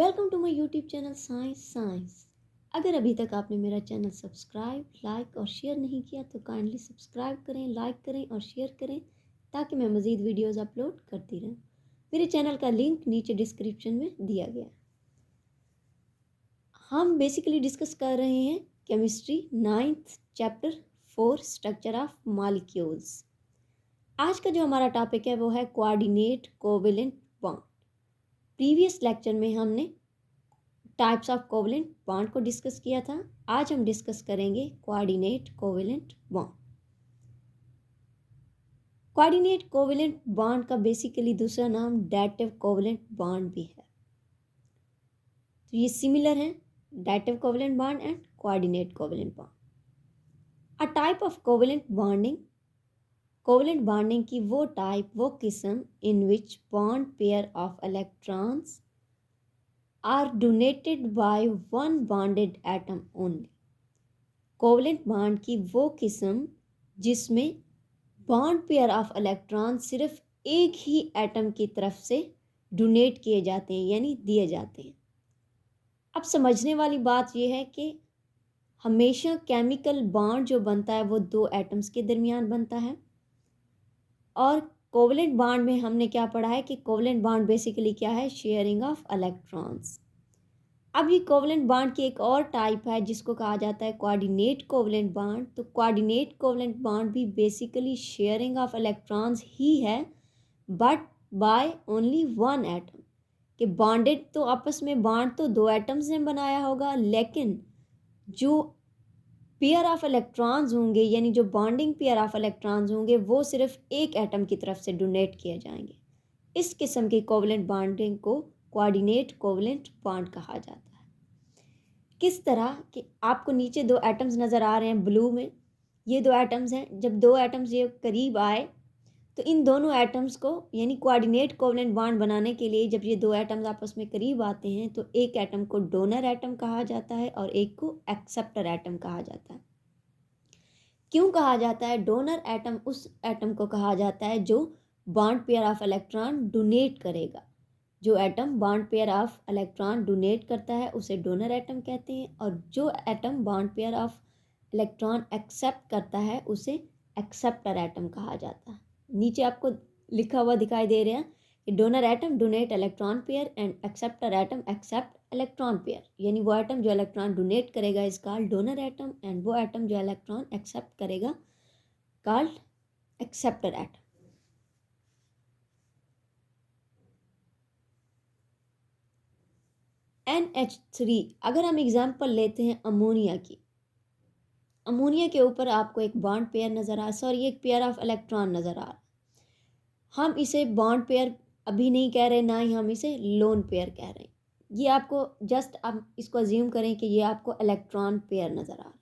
Welcome to my YouTube channel science. अगर अभी तक आपने मेरा चैनल सब्सक्राइब, लाइक और शेयर नहीं किया तो काइंडली सब्सक्राइब करें, लाइक करें और शेयर करें ताकि मैं मज़ीद वीडियोस अपलोड करती रहूं। मेरे चैनल का लिंक नीचे डिस्क्रिप्शन में दिया गया है। हम बेसिकली डिस्कस कर रहे हैं chemistry 9th chapter 4 structure of molecules. आज का जो हमारा टॉपिक है वो है coordinate covalent bond. Previous lecture में हमने टाइप्स ऑफ कोवेलेंट बॉन्ड को डिस्कस किया था। आज हम डिस्कस करेंगे coordinate covalent bond. Coordinate covalent bond का बेसिकली दूसरा नाम डायरेक्टिव कोवेलेंट बॉन्ड भी है। तो ये सिमिलर हैं, directive covalent bond and coordinate covalent bond. A type of covalent bonding की वो टाइप, वो किस्म in which bond pair of electrons are donated by one bonded atom only। Covalent bond की वो किस्म जिसमें बॉन्ड पेयर ऑफ इलेक्ट्रॉन सिर्फ एक ही एटम की तरफ से डोनेट किए जाते हैं, यानी दिए जाते हैं। अब समझने वाली बात यह है कि हमेशा केमिकल बॉन्ड जो बनता है वो दो एटम्स के दरमियान बनता है, और कोवेलेंट बॉन्ड में हमने क्या पढ़ा है कि कोवेलेंट बॉन्ड बेसिकली क्या है, शेयरिंग ऑफ इलेक्ट्रॉन्स। अब ये कोवेलेंट बॉन्ड की एक और टाइप है जिसको कहा जाता है कोऑर्डिनेट कोवेलेंट बॉन्ड। तो कोऑर्डिनेट कोवेलेंट बॉन्ड भी बेसिकली शेयरिंग ऑफ इलेक्ट्रॉन्स ही है, but by only one atom. कि बॉन्डेड तो आपस में बॉन्ड तो दो एटम्स ने बनाया होगा, लेकिन जो पेयर ऑफ इलेक्ट्रॉन्स होंगे, यानी जो बॉन्डिंग पेयर ऑफ इलेक्ट्रॉन्स होंगे, वो सिर्फ एक एटम की तरफ से डोनेट किए जाएंगे। इस किस्म की कोवेलेंट बॉन्डिंग को कोऑर्डिनेट कोवेलेंट बॉन्ड कहा जाता है। किस तरह कि आपको नीचे दो एटम्स नज़र आ रहे हैं ब्लू में, ये दो एटम्स हैं। जब दो एटम्स ये करीब आए तो इन दोनों एटम्स को, यानी कोऑर्डिनेट कोवेलेंट बॉन्ड बनाने के लिए जब ये दो एटम्स आपस में करीब आते हैं तो एक एटम को डोनर एटम कहा जाता है और एक को एक्सेप्टर एटम कहा जाता है। क्यों कहा जाता है डोनर एटम? उस एटम को कहा जाता है जो bond pair of electron donate करेगा। जो atom bond pair of electron donate करता है उसे डोनर एटम कहते हैं, और जो atom bond pair of electron accept करता है उसे एक्सेप्टर एटम कहा जाता है। नीचे आपको लिखा हुआ दिखाई दे रहा है कि donor atom donate electron pair and acceptor atom accept electron pair. यानी वो एटम जो इलेक्ट्रॉन डोनेट करेगा is called donor atom, and वो एटम जो इलेक्ट्रॉन एक्सेप्ट करेगा कॉल्ड एक्सेप्टर एटम। NH3, अगर हम एग्जाम्पल लेते हैं अमोनिया की, अमोनिया के ऊपर आपको एक बॉन्ड पेयर नज़र आ, सॉरी एक पेयर ऑफ इलेक्ट्रॉन नज़र आ रहा। हम इसे बॉन्ड पेयर अभी नहीं कह रहे, ना ही हम इसे लोन पेयर कह रहे हैं। ये आपको जस्ट आप इसको अज्यूम करें कि ये आपको इलेक्ट्रॉन पेयर नज़र आ रहा है।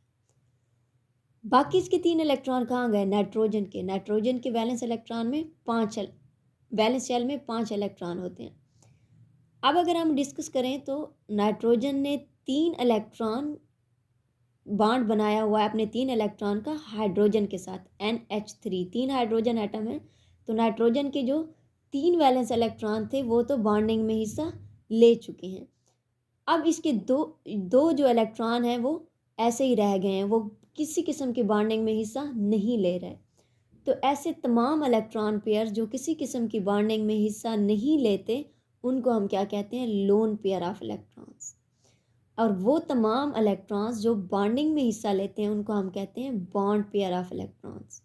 बाकी इसके तीन इलेक्ट्रॉन कहाँ गए? नाइट्रोजन के वैलेंस इलेक्ट्रॉन में वैलेंस शेल में 5 इलेक्ट्रॉन होते हैं। अब अगर हम डिस्कस करें तो नाइट्रोजन ने 3 इलेक्ट्रॉन बॉन्ड बनाया हुआ है अपने 3 इलेक्ट्रॉन का हाइड्रोजन के साथ, NH3। 3 हाइड्रोजन एटम है, तो नाइट्रोजन के जो 3 वैलेंस इलेक्ट्रॉन थे वो तो बॉन्डिंग में हिस्सा ले चुके हैं। अब इसके दो जो इलेक्ट्रॉन हैं वो ऐसे ही रह गए हैं, वो किसी किस्म की बॉन्डिंग में हिस्सा नहीं ले रहे। तो ऐसे तमाम इलेक्ट्रॉन पेयर जो किसी किस्म की बॉन्डिंग में हिस्सा नहीं लेते उनको हम क्या कहते हैं? Loan pair of electrons. और वो तमाम इलेक्ट्रॉन्स जो बॉन्डिंग में हिस्सा लेते हैं उनको हम कहते हैं बॉन्ड पेयर ऑफ इलेक्ट्रॉन्स।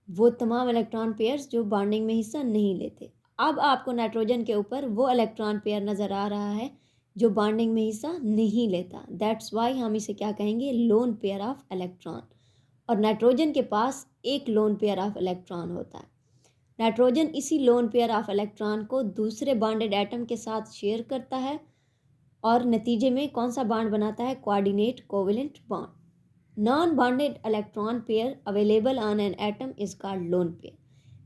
वो तमाम इलेक्ट्रॉन पेयर्स जो बॉन्डिंग में हिस्सा नहीं लेते। अब आपको नाइट्रोजन के ऊपर वो इलेक्ट्रॉन पेयर नज़र आ रहा है जो बॉन्डिंग में हिस्सा नहीं लेता, दैट्स वाई हम इसे क्या कहेंगे? Loan pair of electron. और नाइट्रोजन के पास एक लोन पेयर ऑफ इलेक्ट्रॉन होता है। नाइट्रोजन इसी लोन पेयर ऑफ इलेक्ट्रॉन को दूसरे बॉन्डेड एटम के साथ शेयर करता है और नतीजे में कौन सा बॉन्ड बनाता है? Coordinate covalent bond. Non bonded electron pair available on an atom is called lone pair.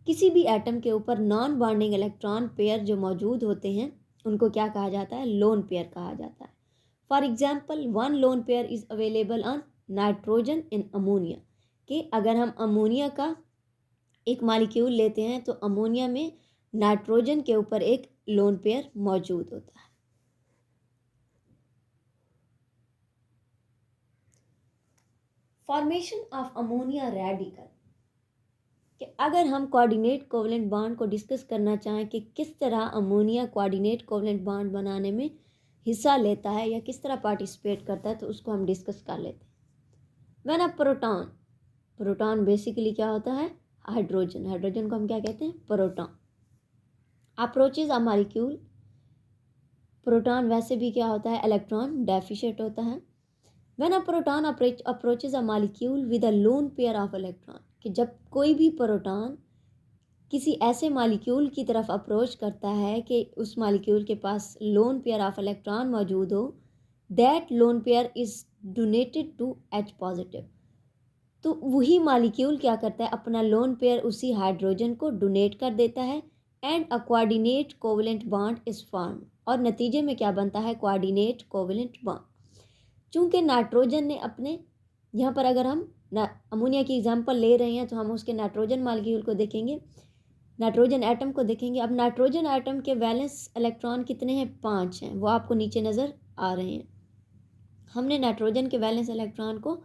किसी भी एटम के ऊपर नॉन बॉन्डिंग इलेक्ट्रॉन पेयर जो मौजूद होते हैं उनको क्या कहा जाता है? लोन पेयर कहा जाता है। For example, one loan pair is available on nitrogen in ammonia. कि अगर हम अमोनिया का एक मॉलिक्यूल लेते हैं तो अमोनिया में नाइट्रोजन के ऊपर एक लोन पेयर मौजूद होता है। फॉर्मेशन ऑफ अमोनिया रेडिकल, कि अगर हम कोऑर्डिनेट कोवलेंट बॉन्ड को डिस्कस करना चाहें कि किस तरह अमोनिया कोऑर्डिनेट कोवलेंट बॉन्ड बनाने में हिस्सा लेता है या किस तरह पार्टिसिपेट करता है, तो उसको हम डिस्कस कर लेते हैं। When a proton, proton basically क्या होता है, हाइड्रोजन, हाइड्रोजन को हम क्या कहते हैं, proton, approaches a molecule, proton वैसे भी क्या होता है, इलेक्ट्रॉन डेफिशिएंट होता है। When a proton approaches a molecule with a loan pair of electron, कि जब कोई भी प्रोटॉन किसी ऐसे मॉलिक्यूल की तरफ अप्रोच करता है कि उस मॉलिक्यूल के पास लोन पेयर ऑफ इलेक्ट्रॉन मौजूद हो, that lone pair is donated to H positive, तो वही मॉलिक्यूल क्या करता है, अपना लोन पेयर उसी हाइड्रोजन को डोनेट कर देता है, and a coordinate covalent bond is form, और नतीजे में क्या बनता है, कोऑर्डिनेट कोवलेंट बॉन्ड। चूंकि नाइट्रोजन ने अपने, यहाँ पर अगर हम अमोनिया की एग्जांपल ले रहे हैं तो हम उसके नाइट्रोजन मॉलिक्यूल को देखेंगे, नाइट्रोजन एटम को देखेंगे। अब नाइट्रोजन एटम के वैलेंस इलेक्ट्रॉन कितने हैं, 5 हैं, वो आपको नीचे नज़र आ रहे हैं। हमने नाइट्रोजन के वैलेंस इलेक्ट्रॉन को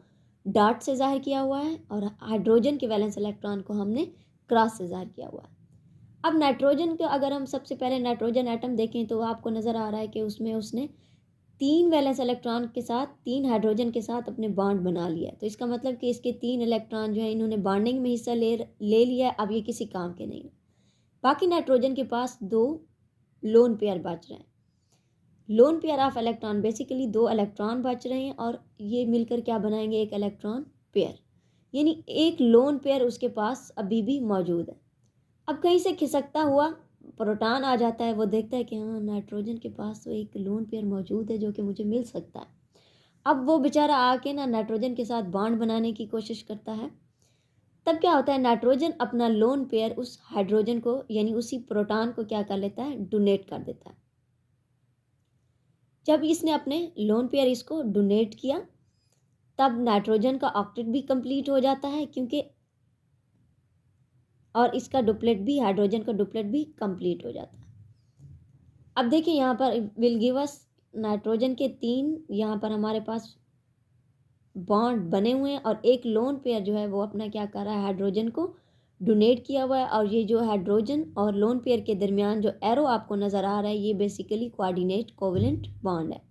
डॉट से जाहिर किया हुआ है और हाइड्रोजन के वैलेंस इलेक्ट्रॉन को हमने क्रॉस से जाहिर किया हुआ है। अब नाइट्रोजन के अगर हम सबसे पहले नाइट्रोजन एटम देखें तो आपको नज़र आ रहा है कि उसमें उसने 3 वैलेंस इलेक्ट्रॉन के साथ 3 हाइड्रोजन के साथ अपने बॉन्ड बना लिया। तो इसका मतलब कि इसके 3 इलेक्ट्रॉन जो है इन्होंने बॉन्डिंग में हिस्सा ले लिया है, अब ये किसी काम के नहीं। बाकी नाइट्रोजन के पास 2 लोन पेयर बच रहे हैं, loan pair of electron, basically 2 electron बच रहे हैं और ये मिलकर क्या बनाएंगे, एक इलेक्ट्रॉन पेयर, यानी एक लोन पेयर उसके पास अभी भी मौजूद है। अब कहीं से खिसकता हुआ प्रोटॉन आ जाता है, वो देखता है कि हाँ नाइट्रोजन के पास तो एक लोन पेयर मौजूद है जो कि मुझे मिल सकता है। अब वो बेचारा आके ना नाइट्रोजन के साथ बॉन्ड बनाने की कोशिश करता है। तब क्या होता है, नाइट्रोजन अपना लोन पेयर उस हाइड्रोजन को यानी उसी प्रोटॉन को क्या कर लेता है, डोनेट कर देता है। जब इसने अपने लोन पेयर इसको डोनेट किया तब नाइट्रोजन का ऑक्टेट भी कंप्लीट हो जाता है, क्योंकि और इसका डुप्लेट भी, हाइड्रोजन का डुप्लेट भी कंप्लीट हो जाता है। अब देखिए यहाँ पर विल गिव अस नाइट्रोजन के 3 यहाँ पर हमारे पास बॉन्ड बने हुए हैं और एक लोन पेयर जो है वो अपना क्या कर रहा है, हाइड्रोजन को डोनेट किया हुआ है। और ये जो हाइड्रोजन और लोन पेयर के दरमियान जो एरो आपको नज़र आ रहा है, ये बेसिकली कोऑर्डिनेट कोवलेंट बॉन्ड है।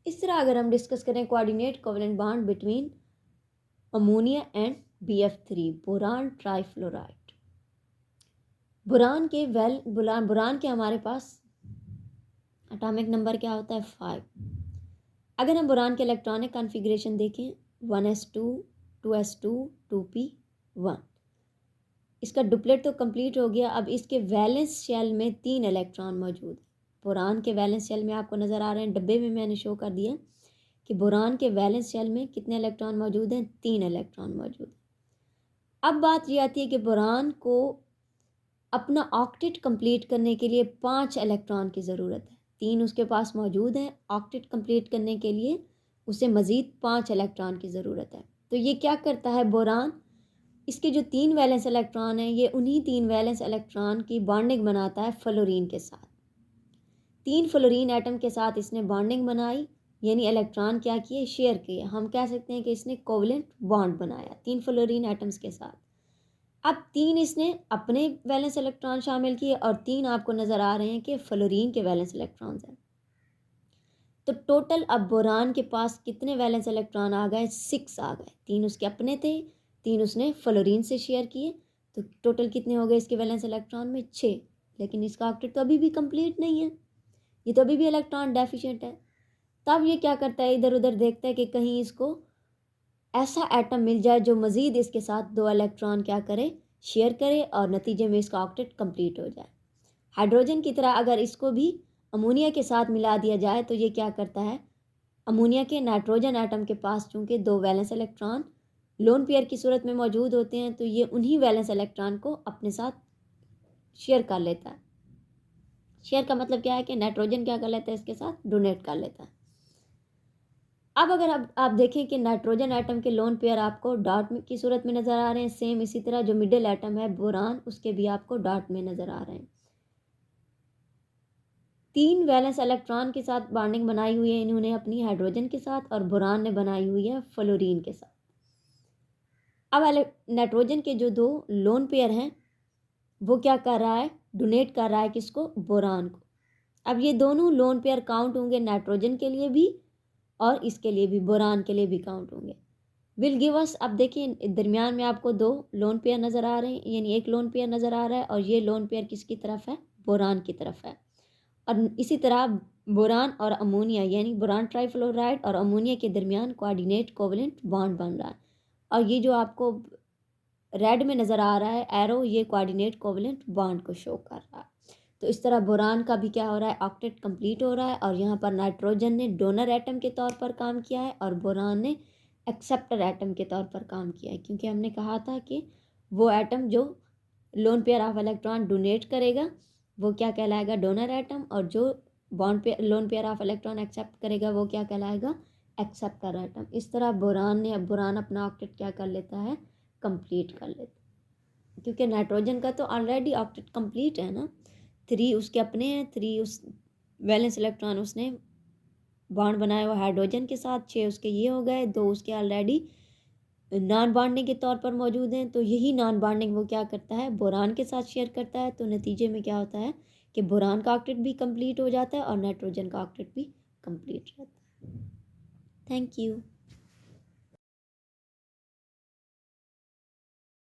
इस तरह अगर हम डिस्कस करें coordinate covalent bond between ammonia and BF3, boron trifluoride, boron के हमारे पास एटॉमिक नंबर क्या होता है, 5। अगर हम बोरान के इलेक्ट्रॉनिक कॉन्फ़िगरेशन देखें, 1s2 2s2 2p1, इसका डुप्लेट तो कंप्लीट हो गया। अब इसके वैलेंस शेल में 3 इलेक्ट्रॉन मौजूद है। बोरान के वैलेंस शेल में आपको नज़र आ रहे हैं, डब्बे में मैंने शो कर दिया कि बोरान के वैलेंस शेल में कितने इलेक्ट्रॉन मौजूद हैं, 3 इलेक्ट्रॉन मौजूद हैं। अब बात ये आती है कि बोरान को अपना ऑक्टेट कंप्लीट करने के लिए 5 इलेक्ट्रॉन की ज़रूरत है। 3 उसके पास मौजूद हैं, ऑक्टेट कंप्लीट करने के लिए उसे मज़ीद 5 इलेक्ट्रॉन की ज़रूरत है। तो ये क्या करता है बोरान, इसके जो 3 वैलेंस इलेक्ट्रॉन हैं, ये उन्हीं 3 वैलेंस इलेक्ट्रॉन की बॉन्डिंग बनाता है फ्लोरीन के साथ। 3 फ्लोरीन एटम के साथ इसने बॉन्डिंग बनाई, यानी इलेक्ट्रॉन क्या किए, शेयर किए। हम कह सकते हैं कि इसने कोवलेंट बॉन्ड बनाया 3 फ्लोरीन एटम्स के साथ। अब 3 इसने अपने वैलेंस इलेक्ट्रॉन शामिल किए और 3 आपको नज़र आ रहे हैं कि फ्लोरीन के वैलेंस इलेक्ट्रॉन्स हैं। तो टोटल अब बोरान के पास कितने वैलेंस इलेक्ट्रॉन आ गए, 6 आ गए। 3 उसके अपने थे, 3 उसने फ्लोरीन से शेयर किए, तो टोटल कितने हो गए इसके वैलेंस इलेक्ट्रॉन में, 6। लेकिन इसका ऑक्टेट तो अभी भी कंप्लीट नहीं है, ये तो अभी भी इलेक्ट्रॉन डेफिशिएंट है। तब ये क्या करता है, इधर उधर देखता है कि कहीं इसको ऐसा एटम मिल जाए जो मज़ीद इसके साथ 2 इलेक्ट्रॉन क्या करे, शेयर करे और नतीजे में इसका ऑक्टेट कंप्लीट हो जाए। हाइड्रोजन की तरह अगर इसको भी अमोनिया के साथ मिला दिया जाए तो ये क्या करता है, अमोनिया के नाइट्रोजन एटम के पास चूँकि 2 वैलेंस इलेक्ट्रॉन लोन पेयर की सूरत में मौजूद होते हैं, तो ये उन्हीं वैलेंस इलेक्ट्रॉन को अपने साथ शेयर कर लेता है। शेयर का मतलब क्या है कि नाइट्रोजन क्या कर लेता है, इसके साथ डोनेट कर लेता है। अब अगर आप देखें कि नाइट्रोजन एटम के लोन पेयर आपको डॉट की सूरत में नज़र आ रहे हैं, सेम इसी तरह जो मिडिल एटम है बोरान, उसके भी आपको डॉट में नज़र आ रहे हैं। 3 वैलेंस इलेक्ट्रॉन के साथ बॉन्डिंग बनाई हुई है इन्होंने अपनी हाइड्रोजन के साथ, और बोरान ने बनाई हुई है फ्लोरीन के साथ। अब नाइट्रोजन के जो 2 लोन पेयर हैं वो क्या कर रहा है, डोनेट कर रहा है किसको, बोरान को। अब ये दोनों लोन पेयर काउंट होंगे नाइट्रोजन के लिए भी और इसके लिए भी, बोरान के लिए भी काउंट होंगे। विल गिव अस, अब देखिए दरमियान में आपको 2 लोन पेयर नज़र आ रहे हैं, यानी एक लोन पेयर नज़र आ रहा है, और ये लोन पेयर किसकी तरफ है, बोरान की तरफ है। और इसी तरह बोरान और अमोनिया, यानी बोरान ट्राइफ्लोराइड और अमोनिया के दरमियान कोऑर्डिनेट कोवलेंट बॉन्ड बन रहा है, और ये जो आपको रेड में नज़र आ रहा है एरो, ये कोऑर्डिनेट कोवलेंट बॉन्ड को शो कर रहा है। तो इस तरह बोरान का भी क्या हो रहा है, ऑक्टेट कंप्लीट हो रहा है, और यहाँ पर नाइट्रोजन ने डोनर एटम के तौर पर काम किया है और बोरान ने एक्सेप्टर एटम के तौर पर काम किया है, क्योंकि हमने कहा था कि वो एटम जो loan pair of electron donate करेगा वो क्या कहलाएगा, डोनर एटम, और जो बॉन्ड पे lone pair of electron accept करेगा वो क्या कहलाएगा, एक्सेप्टर एटम। इस तरह बोरान अपना ऑक्टेट क्या कर लेता है, कंप्लीट कर लेता है, क्योंकि नाइट्रोजन का तो ऑलरेडी ऑक्टेट कंप्लीट है ना, 3 उसके अपने हैं, 3 उस वैलेंस इलेक्ट्रॉन उसने बॉन्ड बनाया हुआ हाइड्रोजन के साथ, 6 उसके ये हो गए, 2 उसके ऑलरेडी नॉन बॉन्डिंग के तौर पर मौजूद हैं। तो यही नॉन बॉन्डिंग वो क्या करता है, बोरान के साथ शेयर करता है, तो नतीजे में क्या होता है कि बोरान का ऑक्टेट भी कंप्लीट हो जाता है और नाइट्रोजन का ऑक्टेट भी कंप्लीट रहता है। Thank you.